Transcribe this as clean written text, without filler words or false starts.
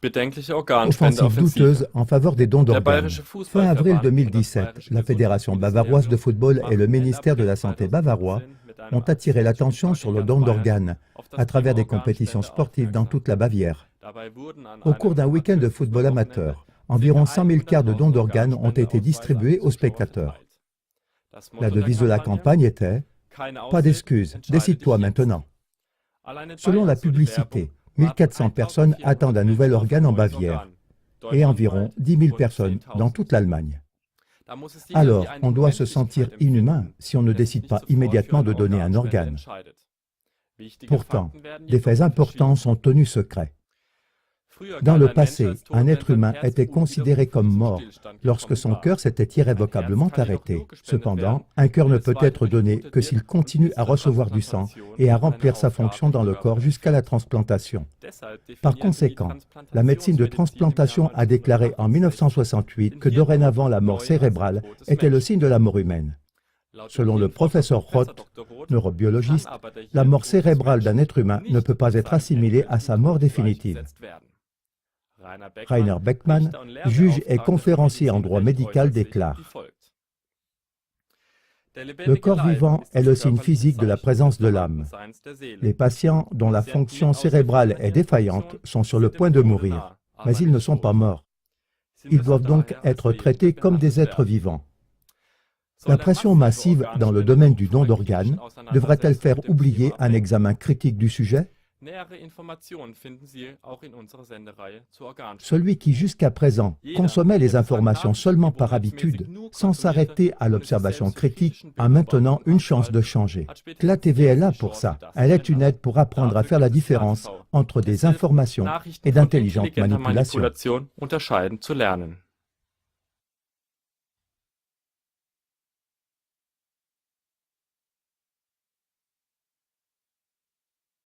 Offensive douteuse en faveur des dons d'organes. Fin avril 2017, la Fédération bavaroise de football et le ministère de la Santé bavarois ont attiré l'attention sur le don d'organes à travers des compétitions sportives dans toute la Bavière. Au cours d'un week-end de football amateur, environ 100 000 cartes de dons d'organes ont été distribuées aux spectateurs. La devise de la campagne était « Pas d'excuses, décide-toi maintenant ». Selon la publicité, 1400 personnes attendent un nouvel organe en Bavière et environ 10 000 personnes dans toute l'Allemagne. Alors, on doit se sentir inhumain si on ne décide pas immédiatement de donner un organe. Pourtant, des faits importants sont tenus secrets. Dans le passé, un être humain était considéré comme mort lorsque son cœur s'était irrévocablement arrêté. Cependant, un cœur ne peut être donné que s'il continue à recevoir du sang et à remplir sa fonction dans le corps jusqu'à la transplantation. Par conséquent, la médecine de transplantation a déclaré en 1968 que dorénavant la mort cérébrale était le signe de la mort humaine. Selon le professeur Roth, neurobiologiste, la mort cérébrale d'un être humain ne peut pas être assimilée à sa mort définitive. Rainer Beckmann, juge et conférencier en droit médical, déclare « Le corps vivant est le signe physique de la présence de l'âme. Les patients dont la fonction cérébrale est défaillante sont sur le point de mourir, mais ils ne sont pas morts. Ils doivent donc être traités comme des êtres vivants. La pression massive dans le domaine du don d'organes devrait-elle faire oublier un examen critique du sujet ? Celui qui jusqu'à présent consommait les informations seulement par habitude, sans s'arrêter à l'observation critique, a maintenant une chance de changer. CLA TV est là pour ça. Elle est une aide pour apprendre à faire la différence entre des informations et d'intelligentes manipulations.